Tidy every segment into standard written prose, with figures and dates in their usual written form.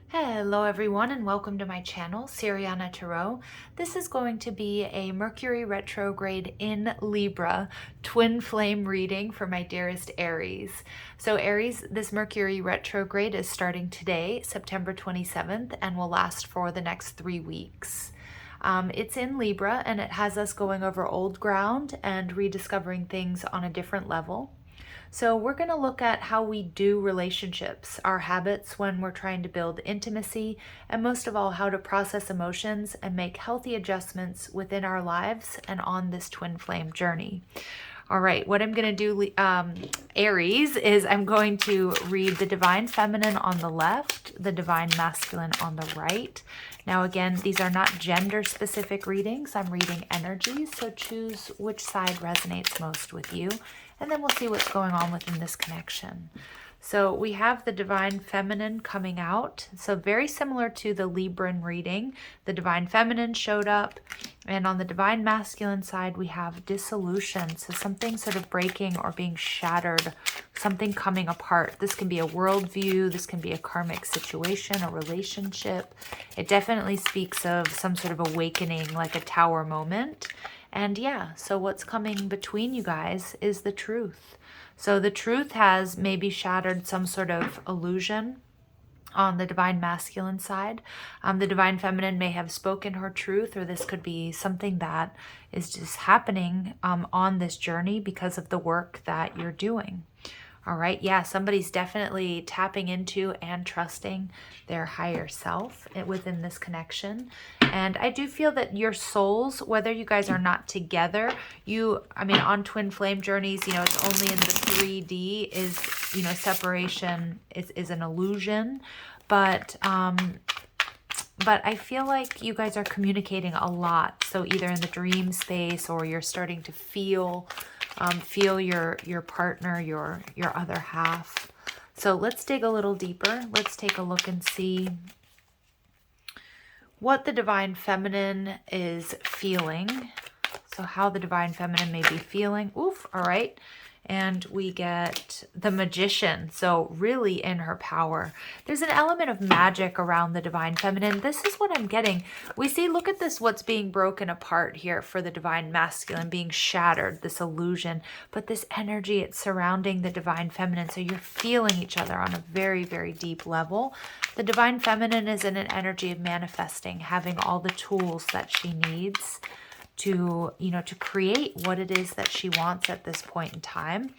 Hello everyone and welcome to my channel, Siriana Tarot. This is going to be a Mercury Retrograde in Libra twin flame reading for my dearest Aries. So Aries, this Mercury Retrograde is starting today, September 27th, and will last for the next 3 weeks. It's in Libra and it has us going over old ground and rediscovering things on a different level. So we're going to look at how we do relationships, our habits when we're trying to build intimacy, and most of all, how to process emotions and make healthy adjustments within our lives and on this twin flame journey. All right, what I'm going to do, Aries, is I'm going to read the Divine Feminine on the left, the Divine Masculine on the right. Now, again, these are not gender-specific readings. I'm reading energies, so choose which side resonates most with you, and then we'll see what's going on within this connection. So we have the Divine Feminine coming out. So very similar to the Libran reading, the Divine Feminine showed up. And on the Divine Masculine side, we have dissolution. So something sort of breaking or being shattered, something coming apart. This can be a worldview. This can be a karmic situation, a relationship. It definitely speaks of some sort of awakening, like a tower moment. And yeah, so what's coming between you guys is the truth. So the truth has maybe shattered some sort of illusion on the Divine Masculine side. The Divine Feminine may have spoken her truth, or this could be something that is just happening on this journey because of the work that you're doing. All right, yeah, somebody's definitely tapping into and trusting their higher self within this connection. And I do feel that your souls, whether you guys are not together, on twin flame journeys, it's only in the 3D is, separation is an illusion. But I feel like you guys are communicating a lot. So either in the dream space or you're starting to feel your partner, your other half. So let's dig a little deeper. Let's take a look and see what the Divine Feminine is feeling. So how the Divine Feminine may be feeling. Oof, all right. And we get the Magician, so really in her power. There's an element of magic around the Divine Feminine. This is what I'm getting. We see, look at this, what's being broken apart here for the Divine Masculine, being shattered, this illusion. But this energy, it's surrounding the Divine Feminine, so you're feeling each other on a very, very deep level. The Divine Feminine is in an energy of manifesting, having all the tools that she needs to create what it is that she wants at this point in time.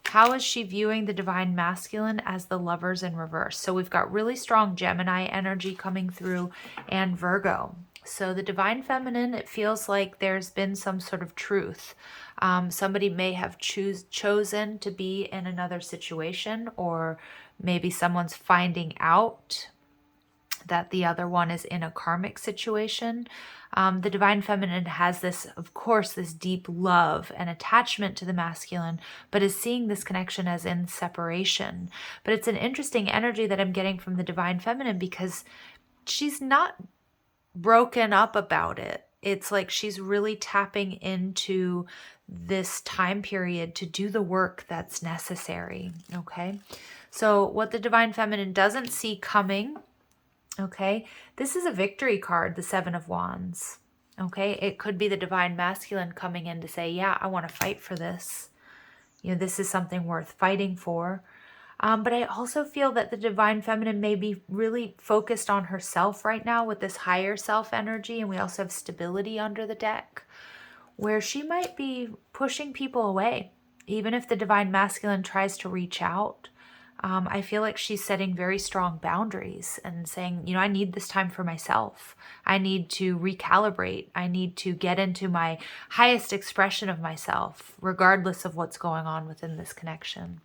How is she viewing the Divine Masculine as the Lovers in reverse? So we've got really strong Gemini energy coming through and Virgo. So the Divine Feminine, it feels like there's been some sort of truth. Somebody may have chosen to be in another situation, or maybe someone's finding out that the other one is in a karmic situation. The Divine Feminine has this, of course, this deep love and attachment to the masculine, but is seeing this connection as in separation. But it's an interesting energy that I'm getting from the Divine Feminine because she's not broken up about it. It's like she's really tapping into this time period to do the work that's necessary, okay? So what the Divine Feminine doesn't see coming, okay, this is a victory card, the Seven of Wands. Okay, it could be the Divine Masculine coming in to say, yeah, I want to fight for this. This is something worth fighting for. But I also feel that the Divine Feminine may be really focused on herself right now with this higher self energy. And we also have stability under the deck, where she might be pushing people away. Even if the Divine Masculine tries to reach out, I feel like she's setting very strong boundaries and saying, I need this time for myself. I need to recalibrate. I need to get into my highest expression of myself, regardless of what's going on within this connection.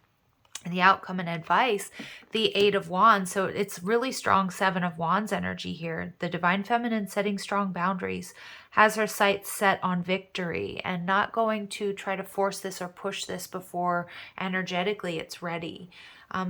And the outcome and advice, the Eight of Wands. So it's really strong Seven of Wands energy here. The Divine Feminine setting strong boundaries, has her sights set on victory and not going to try to force this or push this before energetically it's ready.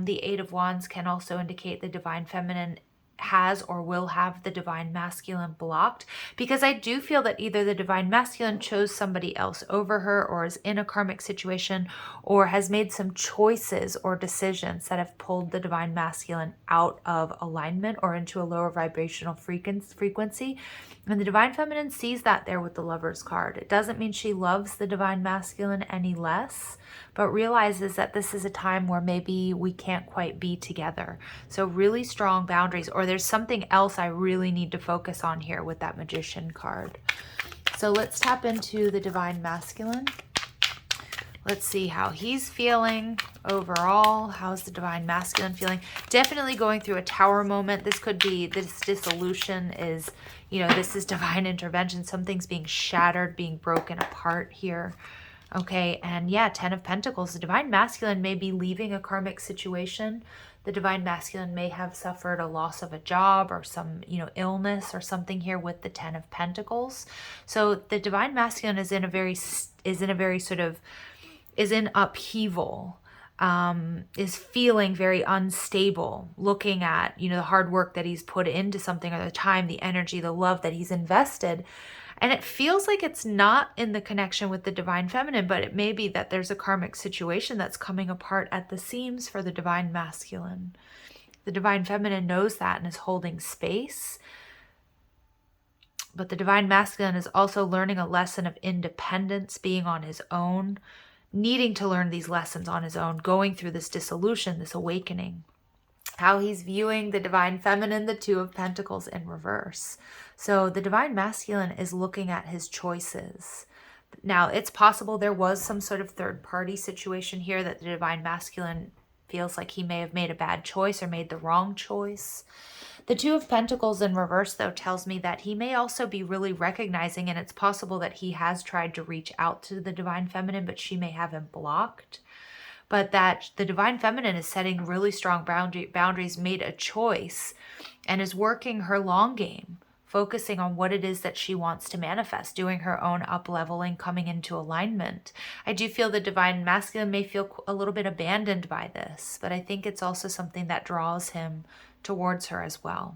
The Eight of Wands can also indicate the Divine Feminine has or will have the divine masculine blocked, because I do feel that either the divine masculine chose somebody else over her, or is in a karmic situation, or has made some choices or decisions that have pulled the divine masculine out of alignment or into a lower vibrational frequency. And the divine feminine sees that there with the Lover's card. It doesn't mean she loves the divine masculine any less, but realizes that this is a time where maybe we can't quite be together. So really strong boundaries, or there's something else I really need to focus on here with that Magician card. So let's tap into the divine masculine. Let's see how he's feeling overall. How's the divine masculine feeling? Definitely going through a tower moment. This could be, this dissolution is, this is divine intervention. Something's being shattered, being broken apart here. Okay, and yeah, 10 of Pentacles. The divine masculine may be leaving a karmic situation. The divine masculine may have suffered a loss of a job or some, illness or something here with the 10 of Pentacles. So the divine masculine is in upheaval, is feeling very unstable, looking at, the hard work that he's put into something, or the time, the energy, the love that he's invested. And it feels like it's not in the connection with the divine feminine, but it may be that there's a karmic situation that's coming apart at the seams for the divine masculine. The divine feminine knows that and is holding space. But the divine masculine is also learning a lesson of independence, being on his own, needing to learn these lessons on his own, going through this dissolution, this awakening. How he's viewing the divine feminine, the 2 of Pentacles in reverse. So the divine masculine is looking at his choices. Now, it's possible there was some sort of third-party situation here that the divine masculine feels like he may have made a bad choice or made the wrong choice. The 2 of Pentacles in reverse, though, tells me that he may also be really recognizing, and it's possible that he has tried to reach out to the divine feminine, but she may have him blocked. But that the divine feminine is setting really strong boundaries, made a choice, and is working her long game, focusing on what it is that she wants to manifest, doing her own up-leveling, coming into alignment. I do feel the divine masculine may feel a little bit abandoned by this, but I think it's also something that draws him towards her as well.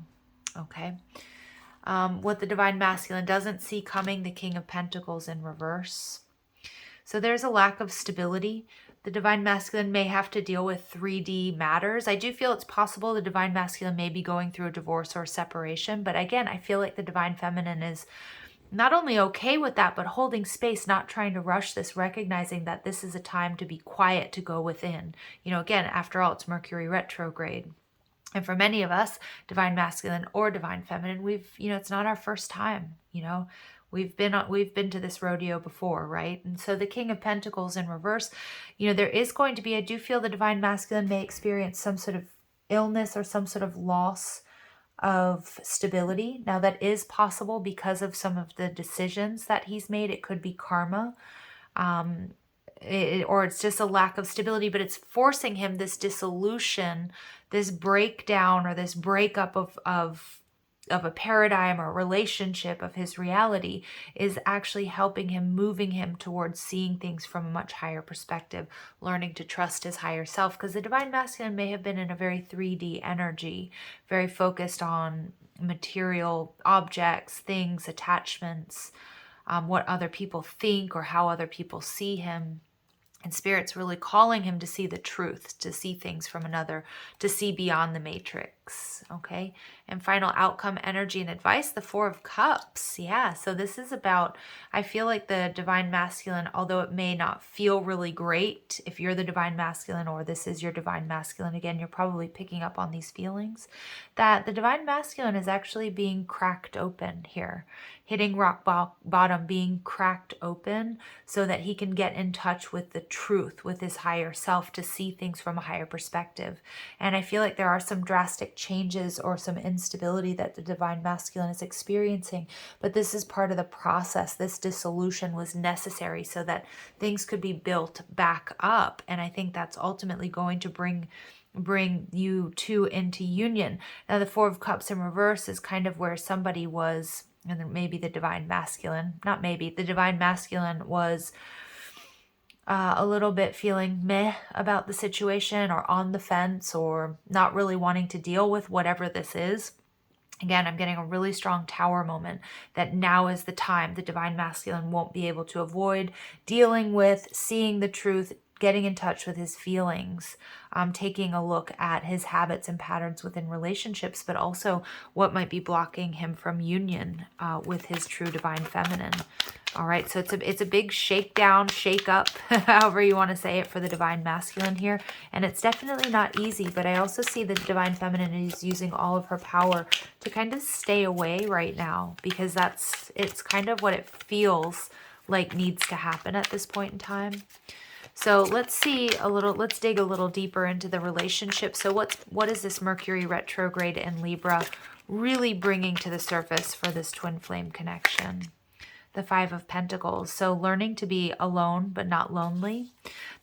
Okay. What the divine masculine doesn't see coming, the King of Pentacles in reverse. So there's a lack of stability. The divine masculine may have to deal with 3D matters. I do feel it's possible the divine masculine may be going through a divorce or separation. But again, I feel like the divine feminine is not only okay with that, but holding space, not trying to rush this, recognizing that this is a time to be quiet, to go within. Again, after all, it's Mercury Retrograde. And for many of us, divine masculine or divine feminine, it's not our first time, We've been to this rodeo before, right? And so the King of Pentacles in reverse, there is going to be, I do feel the divine masculine may experience some sort of illness or some sort of loss of stability. Now that is possible because of some of the decisions that he's made. It could be karma, or it's just a lack of stability, but it's forcing him, this dissolution, this breakdown, or this breakup of a paradigm or relationship of his reality is actually helping him, moving him towards seeing things from a much higher perspective, learning to trust his higher self. Because the divine masculine may have been in a very 3D energy, very focused on material objects, things, attachments, what other people think or how other people see him. And Spirit's really calling him to see the truth, to see things from another, to see beyond the matrix, okay? And final outcome, energy, and advice, the 4 of Cups. Yeah, so this is about, I feel like the divine masculine, although it may not feel really great, if you're the divine masculine or this is your divine masculine, again, you're probably picking up on these feelings, that the divine masculine is actually being cracked open here, hitting rock bottom, being cracked open so that he can get in touch with the truth, with his higher self, to see things from a higher perspective. And I feel like there are some drastic changes or some instability that the divine masculine is experiencing, but this is part of the process. This dissolution was necessary so that things could be built back up. And I think that's ultimately going to bring you two into union. Now the 4 of Cups in reverse is kind of where somebody was, and then maybe the divine masculine, not maybe, the divine masculine was a little bit feeling meh about the situation or on the fence or not really wanting to deal with whatever this is. Again, I'm getting a really strong Tower moment, that now is the time. The Divine Masculine won't be able to avoid dealing with, seeing the truth, getting in touch with his feelings, taking a look at his habits and patterns within relationships, but also what might be blocking him from union with his true Divine Feminine. All right, so it's a big shakedown, shake up, however you want to say it, for the Divine Masculine here. And it's definitely not easy, but I also see the Divine Feminine is using all of her power to kind of stay away right now, because it's kind of what it feels like needs to happen at this point in time. So let's dig a little deeper into the relationship. So what is this Mercury retrograde in Libra really bringing to the surface for this twin flame connection? The Five of Pentacles. So learning to be alone but not lonely.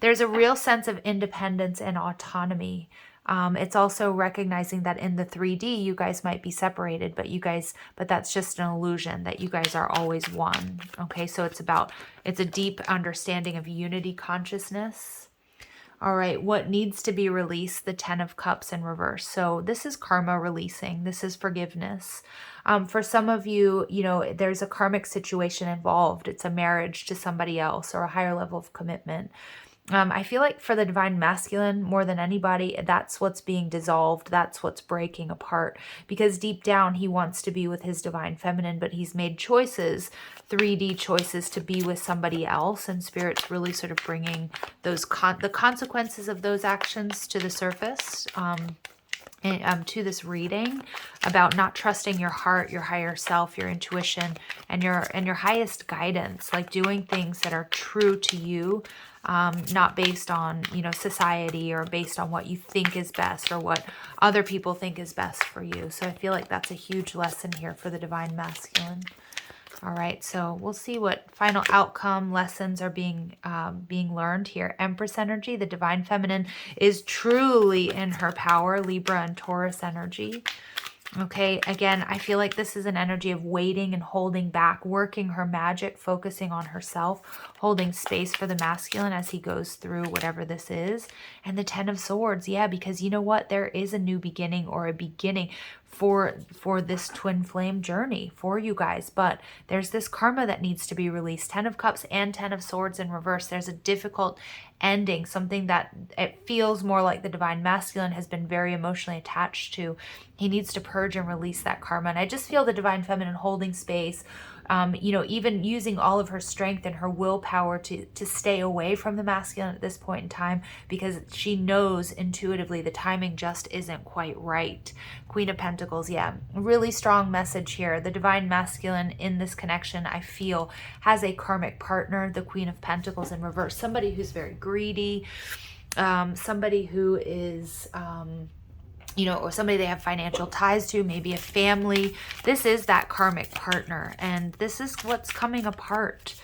There's a real sense of independence and autonomy. It's also recognizing that in the 3D you guys might be separated, but that's just an illusion, that you guys are always one. Okay, so it's a deep understanding of unity consciousness. All right, what needs to be released? The Ten of Cups in reverse. So this is karma releasing. This is forgiveness. For some of you, there's a karmic situation involved. It's a marriage to somebody else or a higher level of commitment. I feel like for the Divine Masculine, more than anybody, that's what's being dissolved. That's what's breaking apart, because deep down he wants to be with his Divine Feminine, but he's made choices, 3D choices, to be with somebody else, and Spirit's really sort of bringing those the consequences of those actions to the surface. To this reading about not trusting your heart, your higher self, your intuition, and your highest guidance, like doing things that are true to you, not based on society, or based on what you think is best or what other people think is best for you. So I feel like that's a huge lesson here for the Divine Masculine. All right, so we'll see what final outcome lessons are being learned here. Empress energy, the Divine Feminine is truly in her power. Libra and Taurus energy. Okay, again, I feel like this is an energy of waiting and holding back, working her magic, focusing on herself, holding space for the masculine as he goes through whatever this is. And the Ten of Swords, yeah, because you know what? There is a new beginning, or a beginning for this twin flame journey for you guys, but there's this karma that needs to be released. 10 of Cups and 10 of Swords in reverse. There's a difficult ending, something that it feels more like the Divine Masculine has been very emotionally attached to. He needs to purge and release that karma, and I just feel the Divine Feminine holding space, even using all of her strength and her willpower to stay away from the masculine at this point in time, because she knows intuitively the timing just isn't quite right. Queen of Pentacles, yeah, really strong message here. The Divine Masculine in this connection, I feel, has a karmic partner, the Queen of Pentacles in reverse, somebody who's very greedy, somebody who is or somebody they have financial ties to, maybe a family. This is that karmic partner, and this is what's coming apart,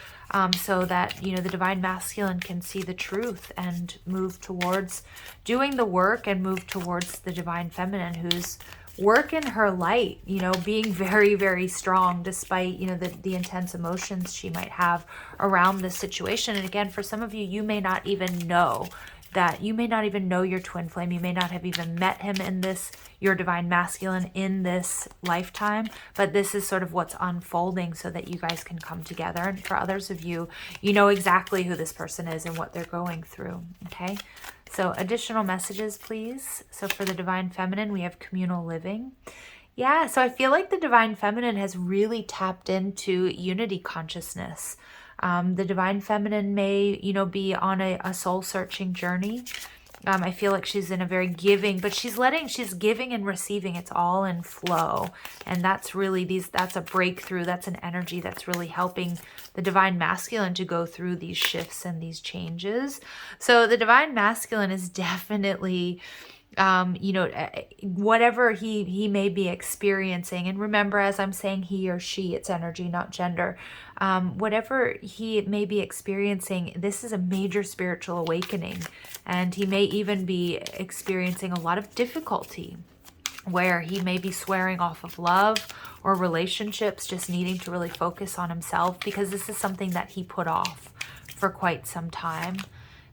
so that, the Divine Masculine can see the truth and move towards doing the work, and move towards the Divine Feminine, who's working her light, being very, very strong despite, the intense emotions she might have around this situation. And again, for some of you, you may not even know your twin flame. You may not have even met him in this, your Divine Masculine, in this lifetime, but this is sort of what's unfolding so that you guys can come together. And for others of you, you know exactly who this person is and what they're going through. Okay, so additional messages, please. So for the Divine Feminine, we have communal living. Yeah, so I feel like the Divine Feminine has really tapped into unity consciousness. The Divine Feminine may, be on a soul-searching journey. I feel like she's in a very giving, but she's giving and receiving. It's all in flow. And that's really that's a breakthrough. That's an energy that's really helping the Divine Masculine to go through these shifts and these changes. So the Divine Masculine is definitely, whatever he may be experiencing, and remember, as I'm saying he or she, it's energy, not gender. Whatever he may be experiencing, this is a major spiritual awakening, and he may even be experiencing a lot of difficulty, where he may be swearing off of love or relationships, just needing to really focus on himself, because this is something that he put off for quite some time.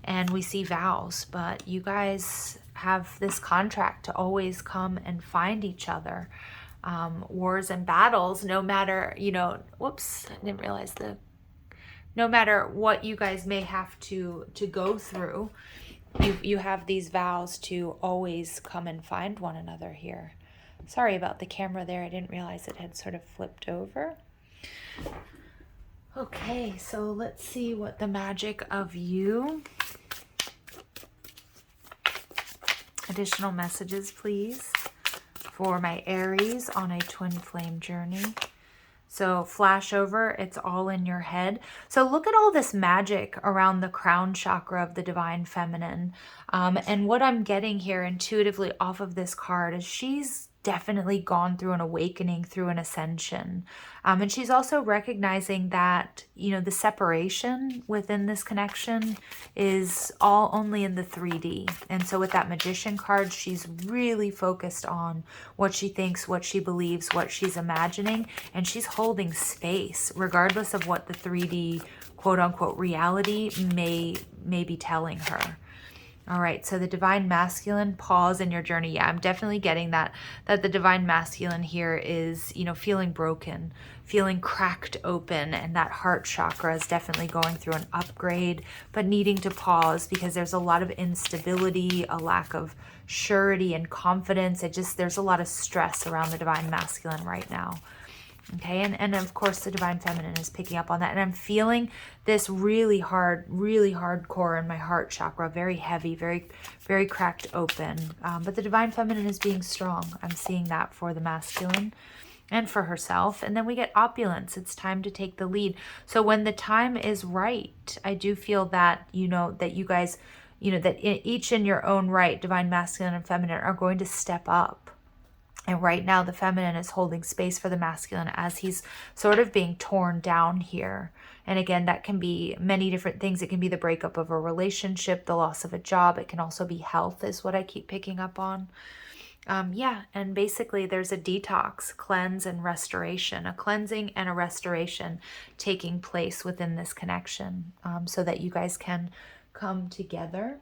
And we see vows, but you guys have this contract to always come and find each other. wars and battles, no matter, you know, whoops, I didn't realize no matter what you guys may have to go through, you have these vows to always come and find one another here. Sorry about the camera there. I didn't realize it had sort of flipped over. Okay, so let's see what the magic of you. Additional messages, please, for my Aries on a twin flame journey. So flash over, it's all in your head. So look at all this magic around the crown chakra of the divine feminine. And what I'm getting here intuitively off of this card is she's definitely gone through an awakening, through an ascension. And she's also recognizing that, you know, the separation within this connection is all only in the 3D. And so with that Magician card, she's really focused on what she thinks, what she believes, what she's imagining, and she's holding space, regardless of what the 3D quote unquote reality may be telling her. All right, so the divine masculine, pause in your journey. Yeah, I'm definitely getting that the divine masculine here is, you know, feeling broken, feeling cracked open, and that heart chakra is definitely going through an upgrade, but needing to pause because there's a lot of instability, a lack of surety and confidence. There's a lot of stress around the divine masculine right now. Okay, and of course the divine feminine is picking up on that. And I'm feeling this really hardcore in my heart chakra, very heavy, very cracked open. But the divine feminine is being strong. I'm seeing that for the masculine and for herself. And then we get opulence. It's time to take the lead. So when the time is right, I do feel that, you know, that you guys, you know, that each in your own right, divine masculine and feminine, are going to step up. And right now the feminine is holding space for the masculine as he's sort of being torn down here. And again, that can be many different things. It can be the breakup of a relationship, the loss of a job. It can also be health is what I keep picking up on. Yeah, and basically there's a detox, cleanse, and restoration, a cleansing and a restoration taking place within this connection, so that you guys can come together.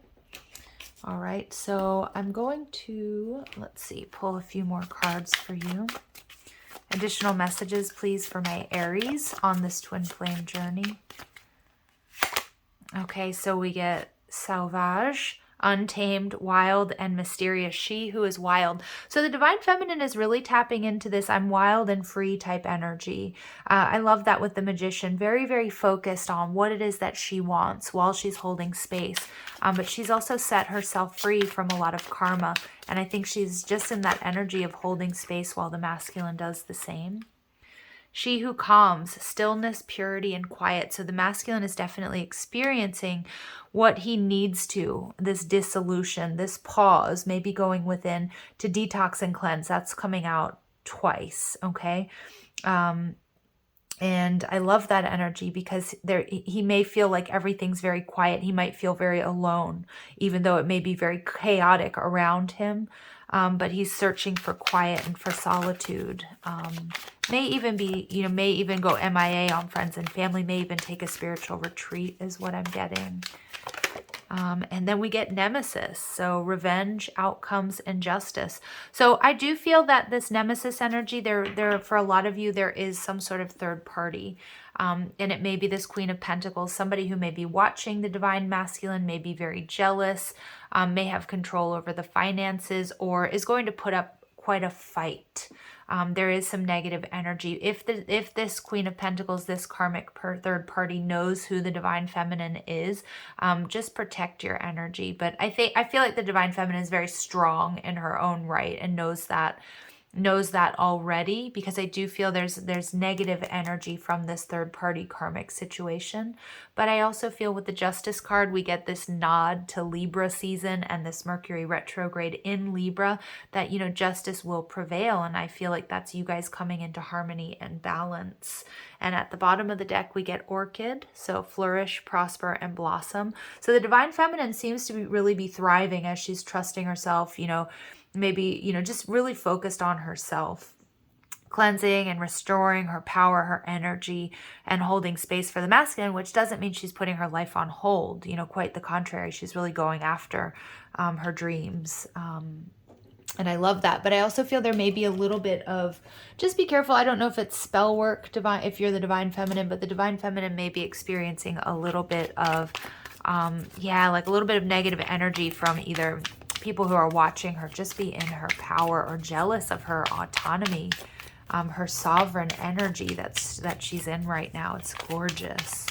All right, so I'm going to, let's see, pull a few more cards for you. Additional messages, please, for my Aries on this twin flame journey. Okay, so we get Sauvage, untamed, wild, and mysterious. She who is wild. So the divine feminine is really tapping into this I'm wild and free type energy. I love that with the Magician. Very focused on what it is that she wants while she's holding space. But she's also set herself free from a lot of karma. And I think she's just in that energy of holding space while the masculine does the same. She who calms, stillness, purity, and quiet. So the masculine is definitely experiencing what he needs to, this dissolution, this pause, maybe going within to detox and cleanse. That's coming out twice, okay? And I love that energy because he may feel like everything's very quiet. He might feel very alone, even though it may be very chaotic around him. But he's searching for quiet and for solitude. May even be, you know, may even go MIA on friends and family, may even take a spiritual retreat is what I'm getting. And then we get nemesis. So revenge, outcomes, and justice. So I do feel that this nemesis energy, there for a lot of you, there is some sort of third party. And it may be this Queen of Pentacles, somebody who may be watching the divine masculine, may be very jealous, may have control over the finances, or is going to put up quite a fight. There is some negative energy. If this Queen of Pentacles, this karmic third party knows who the divine feminine is, just protect your energy. But I feel like the divine feminine is very strong in her own right and knows that already, because I do feel there's negative energy from this third party karmic situation. But I also feel with the Justice card, we get this nod to Libra season and this Mercury retrograde in Libra that, you know, justice will prevail. And I feel like that's you guys coming into harmony and balance. And at the bottom of the deck, we get Orchid. So flourish, prosper, and blossom. So the divine feminine seems to really be thriving as she's trusting herself, you know, maybe, you know, just really focused on herself, cleansing and restoring her power, her energy, and holding space for the masculine, which doesn't mean she's putting her life on hold. You know, quite the contrary. She's really going after her dreams. And I love that. But I also feel there may be a little bit of, just be careful. I don't know if it's spell work, if you're the divine feminine, but the divine feminine may be experiencing a little bit of, yeah, like a little bit of negative energy from either people who are watching her just be in her power or jealous of her autonomy, her sovereign energy that she's in right now. It's gorgeous.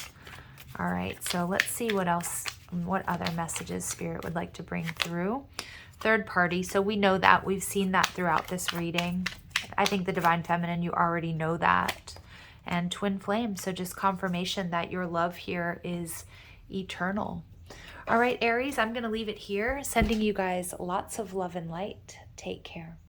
All right, so let's see what else, what other messages Spirit would like to bring through. Third party, so we know that. We've seen that throughout this reading. I think the divine feminine, you already know that. And twin flame, so just confirmation that your love here is eternal. All right, Aries, I'm going to leave it here. Sending you guys lots of love and light. Take care.